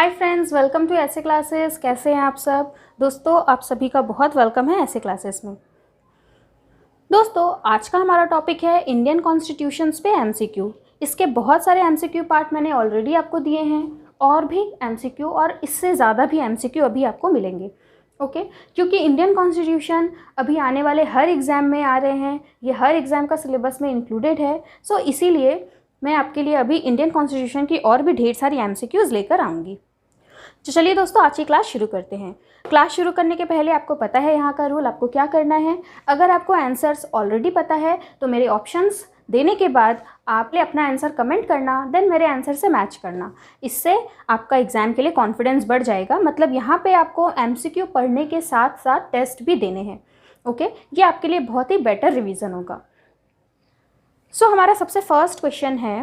Hi friends, welcome to ऐसे classes. कैसे हैं आप सब दोस्तों? आप सभी का बहुत वेलकम है ऐसे क्लासेस में। दोस्तों, आज का हमारा टॉपिक है इंडियन कॉन्स्टिट्यूशंस पे एमसीक्यू। इसके बहुत सारे एमसीक्यू पार्ट मैंने ऑलरेडी आपको दिए हैं और भी एमसीक्यू और इससे ज़्यादा भी एमसीक्यू अभी आपको मिलेंगे। ओके, क्योंकि इंडियन कॉन्स्टिट्यूशन अभी आने वाले हर एग्ज़ाम में आ रहे हैं, ये हर एग्ज़ाम का सिलेबस में इंक्लूडेड है। सो इसीलिए मैं आपके लिए अभी इंडियन कॉन्स्टिट्यूशन की और भी ढेर सारी एमसीक्यूज़ लेकर आऊँगी। तो चलिए दोस्तों, आज की क्लास शुरू करते हैं। क्लास शुरू करने के पहले आपको पता है यहाँ का रूल, आपको क्या करना है। अगर आपको आंसर्स ऑलरेडी पता है तो मेरे ऑप्शंस देने के बाद आपने अपना आंसर कमेंट करना, देन मेरे आंसर से मैच करना। इससे आपका एग्ज़ाम के लिए कॉन्फिडेंस बढ़ जाएगा। मतलब यहाँ पे आपको एमसीक्यू पढ़ने के साथ साथ टेस्ट भी देने हैं। ओके, ये आपके लिए बहुत ही बेटर रिवीजन होगा। सो हमारा सबसे फर्स्ट क्वेश्चन है,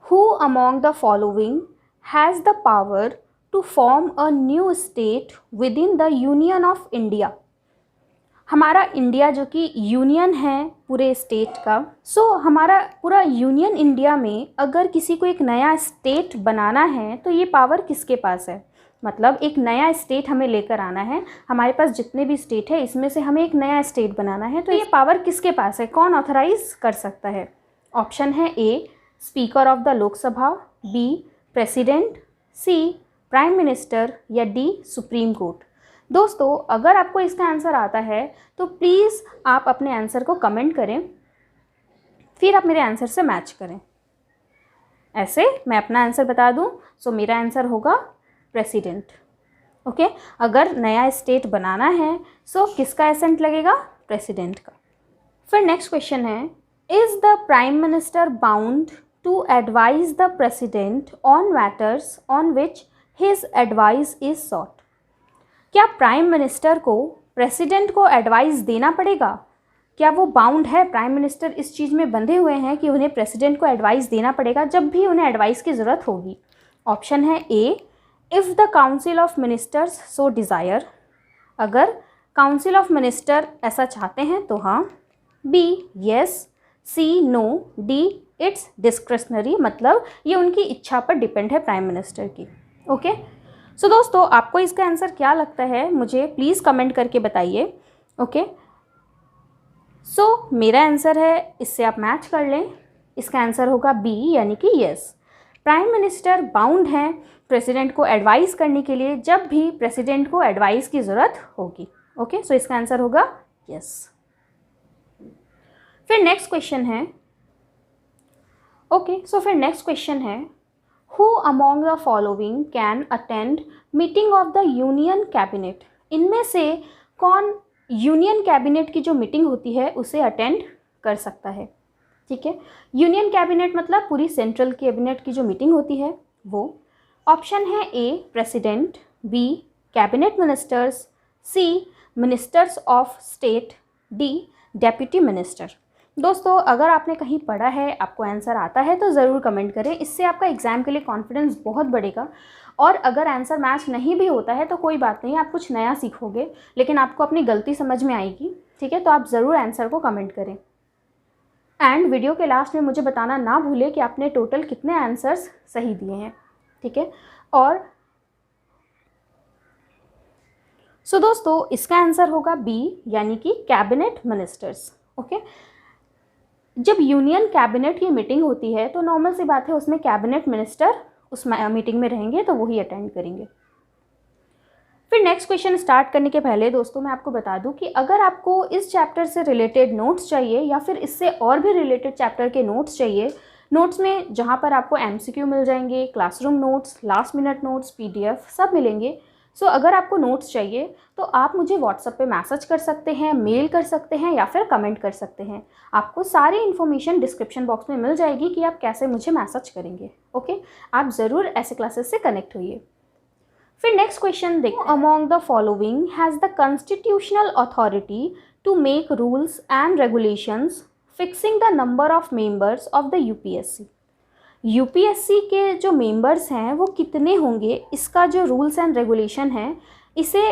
who among the following has the power to form a new state within the union of India. हमारा इंडिया जो कि यूनियन है पूरे स्टेट का, हमारा पूरा यूनियन इंडिया में अगर किसी को एक नया स्टेट बनाना है तो ये पावर किसके पास है? मतलब एक नया स्टेट हमें लेकर आना है, हमारे पास जितने भी स्टेट है इसमें से हमें एक नया स्टेट बनाना है, तो ये पावर किसके पास है? कौन ऑथराइज कर सकता है? ऑप्शन है A speaker of the Lok Sabha, B president, C prime minister या डी सुप्रीम कोर्ट। दोस्तों, अगर आपको इसका आंसर आता है तो प्लीज़ आप अपने आंसर को कमेंट करें, फिर आप मेरे आंसर से मैच करें। ऐसे मैं अपना आंसर बता दूं, मेरा आंसर होगा प्रेसिडेंट। ओके, अगर नया स्टेट बनाना है किसका एसेंट लगेगा? प्रेसिडेंट का। फिर नेक्स्ट क्वेश्चन है, is the prime minister bound to advise the president on matters on which his advice is sought. क्या प्राइम मिनिस्टर को प्रेसिडेंट को एडवाइस देना पड़ेगा? क्या वो बाउंड है? प्राइम मिनिस्टर इस चीज़ में बंधे हुए हैं कि उन्हें प्रेसिडेंट को एडवाइस देना पड़ेगा जब भी उन्हें एडवाइस की ज़रूरत होगी। ऑप्शन है A if the council of ministers so desire. अगर काउंसिल ऑफ मिनिस्टर ऐसा चाहते हैं तो हाँ, B yes, C no, D it's discretionary. मतलब ये उनकी इच्छा पर डिपेंड है प्राइम मिनिस्टर की। ओके, सो दोस्तों, आपको इसका आंसर क्या लगता है मुझे प्लीज़ कमेंट करके बताइए। ओके, मेरा आंसर है, इससे आप मैच कर लें, इसका आंसर होगा बी यानी कि यस। प्राइम मिनिस्टर बाउंड हैं प्रेसिडेंट को एडवाइस करने के लिए जब भी प्रेसिडेंट को एडवाइस की ज़रूरत होगी। ओके, सो इसका आंसर होगा यस। फिर नेक्स्ट क्वेश्चन है, फिर नेक्स्ट क्वेश्चन है, Who among the following can attend meeting of the union cabinet? इनमें से कौन यूनियन कैबिनेट की जो मीटिंग होती है उसे अटेंड कर सकता है? ठीक है, यूनियन कैबिनेट मतलब पूरी सेंट्रल कैबिनेट की जो मीटिंग होती है वो। ऑप्शन है A president, B cabinet ministers, C ministers of state, D deputy minister. दोस्तों, अगर आपने कहीं पढ़ा है, आपको आंसर आता है तो ज़रूर कमेंट करें, इससे आपका एग्ज़ाम के लिए कॉन्फिडेंस बहुत बढ़ेगा। और अगर आंसर मैच नहीं भी होता है तो कोई बात नहीं, आप कुछ नया सीखोगे, लेकिन आपको अपनी गलती समझ में आएगी। ठीक है, तो आप ज़रूर आंसर को कमेंट करें। एंड वीडियो के लास्ट में मुझे बताना ना भूलें कि आपने टोटल कितने आंसर्स सही दिए हैं। ठीक है, और दोस्तों, इसका आंसर होगा बी यानी कि कैबिनेट मिनिस्टर्स। ओके, जब यूनियन कैबिनेट की मीटिंग होती है तो नॉर्मल सी बात है, उसमें कैबिनेट मिनिस्टर उस मीटिंग में रहेंगे तो वही अटेंड करेंगे। फिर नेक्स्ट क्वेश्चन स्टार्ट करने के पहले दोस्तों मैं आपको बता दूं कि अगर आपको इस चैप्टर से रिलेटेड नोट्स चाहिए या फिर इससे और भी रिलेटेड चैप्टर के नोट्स चाहिए, नोट्स में जहां पर आपको एमसीक्यू मिल जाएंगे, classroom notes, last minute notes, PDF सब मिलेंगे। अगर आपको नोट्स चाहिए तो आप मुझे व्हाट्सएप पे मैसेज कर सकते हैं, मेल कर सकते हैं या फिर कमेंट कर सकते हैं। आपको सारी इन्फॉर्मेशन डिस्क्रिप्शन बॉक्स में मिल जाएगी कि आप कैसे मुझे मैसेज करेंगे। ओके, आप ज़रूर ऐसे क्लासेस से कनेक्ट होइए। फिर नेक्स्ट क्वेश्चन देखो, among the following has the constitutional authority to make rules and regulations fixing the number of members of the UPSC. UPSC के जो मेंबर्स हैं वो कितने होंगे, इसका जो रूल्स एंड रेगुलेशन है इसे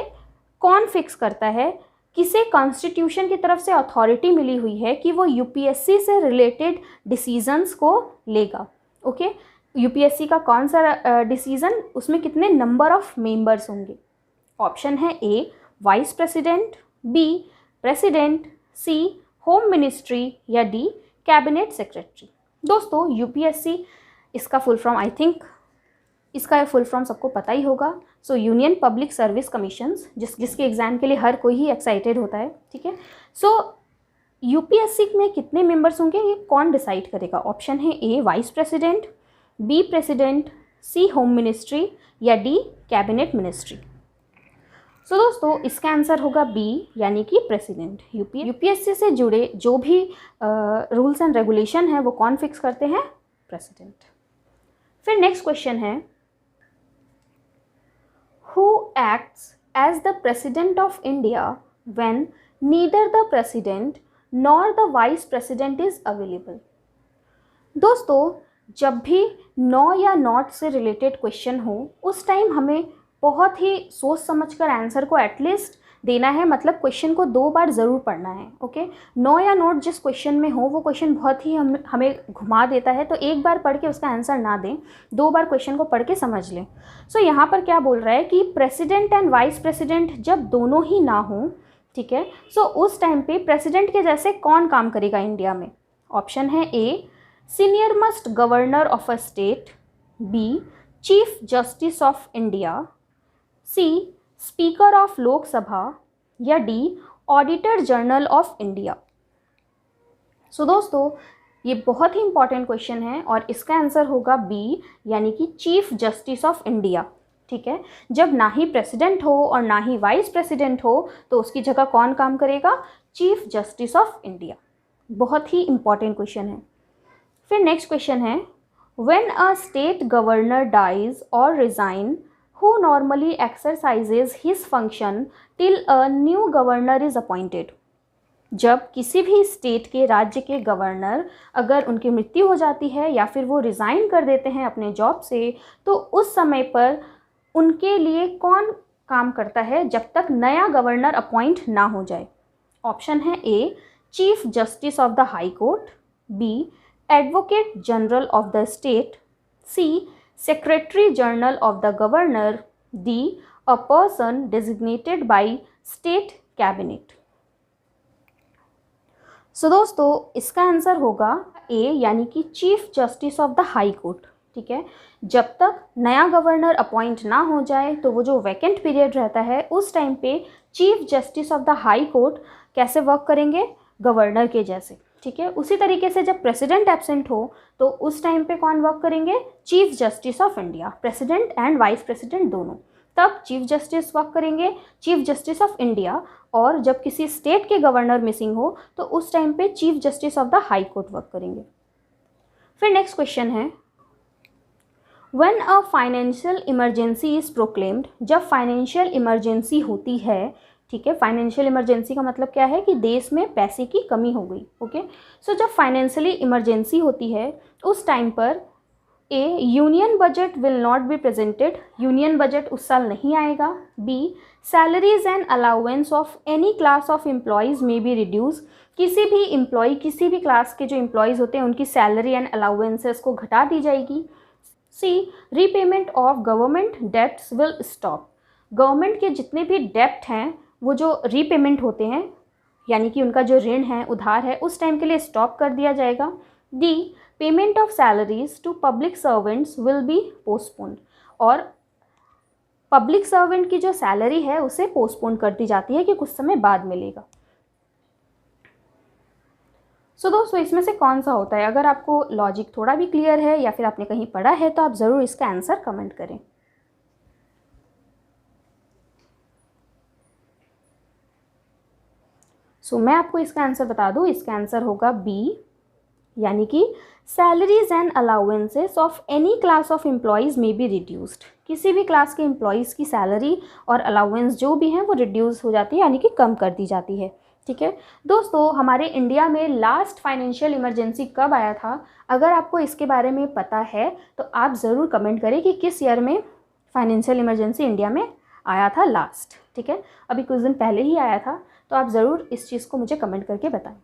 कौन फिक्स करता है? किसे कॉन्स्टिट्यूशन की तरफ से अथॉरिटी मिली हुई है कि वो यूपीएससी से रिलेटेड डिसीजंस को लेगा? ओके, यूपीएससी का कौन सा डिसीजन, उसमें कितने नंबर ऑफ मेंबर्स होंगे? ऑप्शन है ए वाइस प्रेसिडेंट, बी प्रेसिडेंट, सी होम मिनिस्ट्री या डी कैबिनेट सेक्रेटरी। दोस्तों यूपीएससी, इसका फुल फॉर्म आई थिंक इसका फुल फॉर्म सबको पता ही होगा। सो यूनियन पब्लिक सर्विस कमीशंस, जिसके एग्ज़ाम के लिए हर कोई ही एक्साइटेड होता है, ठीक है। सो यूपीएससी में कितने मेंबर्स होंगे ये कौन डिसाइड करेगा? ऑप्शन है ए वाइस प्रेसिडेंट, बी प्रेसिडेंट, सी होम मिनिस्ट्री या डी कैबिनेट मिनिस्ट्री। सो दोस्तों इसका आंसर होगा बी, यानी कि प्रेसिडेंट। यूपीएससी से जुड़े जो भी रूल्स एंड रेगुलेशन है वो कौन फिक्स करते हैं? प्रेसिडेंट। फिर नेक्स्ट क्वेश्चन है, who acts as the president of India when neither the president nor the vice president is available. दोस्तों जब भी नो या नॉट से रिलेटेड क्वेश्चन हो उस टाइम हमें बहुत ही सोच समझकर आंसर को एटलीस्ट देना है, मतलब क्वेश्चन को 2 बार ज़रूर पढ़ना है। ओके, नो या नॉट जिस क्वेश्चन में हो वो क्वेश्चन बहुत ही हमें घुमा देता है, तो एक बार पढ़ के उसका आंसर ना दें, 2 बार क्वेश्चन को पढ़ के समझ लें। सो यहाँ पर क्या बोल रहा है कि प्रेसिडेंट एंड वाइस प्रेसिडेंट जब दोनों ही ना हो, ठीक है, सो उस टाइम पे प्रेसिडेंट के जैसे कौन काम करेगा इंडिया में? ऑप्शन है A senior most governor of a state, B chief justice of India, C speaker of Lok Sabha या D auditor general of India. So दोस्तों ये बहुत ही इंपॉर्टेंट क्वेश्चन है और इसका आंसर होगा बी, यानी कि चीफ जस्टिस ऑफ इंडिया, ठीक है। जब ना ही प्रेसिडेंट हो और ना ही वाइस प्रेसिडेंट हो तो उसकी जगह कौन काम करेगा? Chief justice of India. बहुत ही इंपॉर्टेंट क्वेश्चन है। फिर नेक्स्ट क्वेश्चन है, when a state governor dies और resign who normally exercises his function till a new governor is appointed। जब किसी भी स्टेट के, राज्य के गवर्नर अगर उनकी मृत्यु हो जाती है या फिर वो रिज़ाइन कर देते हैं अपने जॉब से, तो उस समय पर उनके लिए कौन काम करता है जब तक नया गवर्नर अपॉइंट ना हो जाए? ऑप्शन है A chief justice of the high court, B advocate general of the state, C Secretary General of the Governor, D a person designated by state cabinet। सो दोस्तों इसका आंसर होगा ए, यानी कि chief justice of the high court, ठीक है। जब तक नया गवर्नर अपॉइंट ना हो जाए तो वो जो वैकेंट पीरियड रहता है उस टाइम पे chief justice of the high court कैसे वर्क करेंगे? गवर्नर के जैसे, ठीक है। उसी तरीके से जब प्रेसिडेंट एब्सेंट हो तो उस टाइम पे कौन वर्क करेंगे? Chief justice of India, president and vice president दोनों। तब चीफ जस्टिस वर्क करेंगे, चीफ जस्टिस ऑफ इंडिया। और जब किसी स्टेट के गवर्नर मिसिंग हो तो उस टाइम पे chief justice of the high court work करेंगे। फिर नेक्स्ट क्वेश्चन है, when a financial emergency is proclaimed. जब फाइनेंशियल इमरजेंसी होती है, ठीक है, फाइनेंशियल इमरजेंसी का मतलब क्या है कि देश में पैसे की कमी हो गई। ओके, सो जब फाइनेंशियली इमरजेंसी होती है उस टाइम पर A union budget will not be presented, union budget उस साल नहीं आएगा। B salaries and allowance of any class of employees may be reduce, किसी भी एम्प्लॉय, किसी भी क्लास के जो एम्प्लॉयज़ होते हैं उनकी सैलरी एंड अलाउंसेस को घटा दी जाएगी। C repayment of government debts will stop, government के जितने भी डेप्ट हैं वो जो रीपेमेंट होते हैं, यानी कि उनका जो ऋण है, उधार है, उस टाइम के लिए स्टॉप कर दिया जाएगा। D payment of salaries to public servants will be postponed, और पब्लिक सर्वेंट की जो सैलरी है उसे पोस्टपोन कर दी जाती है कि कुछ समय बाद मिलेगा। सो दोस्तों इसमें से कौन सा होता है? अगर आपको लॉजिक थोड़ा भी क्लियर है या फिर आपने कहीं पढ़ा है तो आप ज़रूर इसका आंसर कमेंट करें। सो मैं आपको इसका आंसर बता दूं, इसका आंसर होगा बी, यानी कि salaries and allowances of any class of employees may be reduced, किसी भी क्लास के एम्प्लॉयज़ की सैलरी और अलाउंस जो भी हैं वो रिड्यूस हो जाती है, यानी कि कम कर दी जाती है, ठीक है। दोस्तों हमारे इंडिया में लास्ट फाइनेंशियल इमरजेंसी कब आया था? अगर आपको इसके बारे में पता है तो आप ज़रूर कमेंट करें कि किस ईयर में फाइनेंशियल इमरजेंसी इंडिया में आया था लास्ट, ठीक है। अभी कुछ दिन पहले ही आया था, तो आप ज़रूर इस चीज़ को मुझे कमेंट करके बताएं।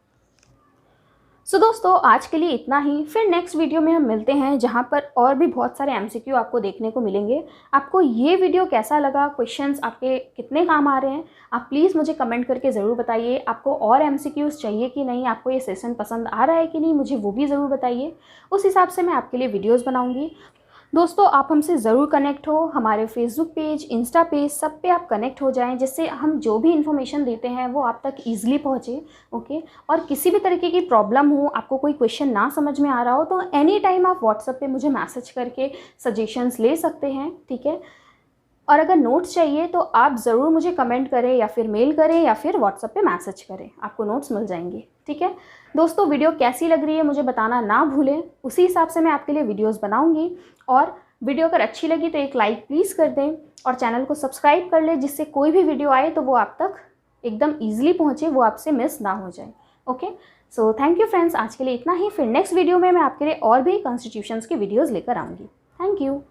सो दोस्तों आज के लिए इतना ही। फिर नेक्स्ट वीडियो में हम मिलते हैं जहां पर और भी बहुत सारे MCQ आपको देखने को मिलेंगे। आपको ये वीडियो कैसा लगा, क्वेश्चंस आपके कितने काम आ रहे हैं, आप प्लीज़ मुझे कमेंट करके ज़रूर बताइए। आपको और MCQs चाहिए कि नहीं, आपको ये सेशन पसंद आ रहा है कि नहीं, मुझे वो भी ज़रूर बताइए। उस हिसाब से मैं आपके लिए वीडियोज़ बनाऊँगी। दोस्तों आप हमसे ज़रूर कनेक्ट हो, हमारे फेसबुक पेज, इंस्टा पेज, सब पे आप कनेक्ट हो जाएं, जिससे हम जो भी इन्फॉर्मेशन देते हैं वो आप तक ईजिली पहुँचे। ओके, और किसी भी तरीके की प्रॉब्लम हो, आपको कोई क्वेश्चन ना समझ में आ रहा हो, तो एनी टाइम आप व्हाट्सएप पे मुझे मैसेज करके सजेशंस ले सकते हैं, ठीक है। और अगर नोट्स चाहिए तो आप ज़रूर मुझे कमेंट करें या फिर मेल करें या फिर व्हाट्सएप पे मैसेज करें, आपको नोट्स मिल जाएंगे, ठीक है। दोस्तों वीडियो कैसी लग रही है मुझे बताना ना भूलें, उसी हिसाब से मैं आपके लिए वीडियोस बनाऊंगी। और वीडियो अगर अच्छी लगी तो एक लाइक प्लीज़ कर दें और चैनल को सब्सक्राइब कर लें, जिससे कोई भी वीडियो आए तो वो आप तक एकदम ईजिली पहुँचे, वो आपसे मिस ना हो जाए। Okay, so thank you friends, आज के लिए इतना ही। फिर नेक्स्ट वीडियो में मैं आपके लिए और भी कॉन्स्टिट्यूशंस की वीडियोज़ लेकर आऊँगी। Thank you.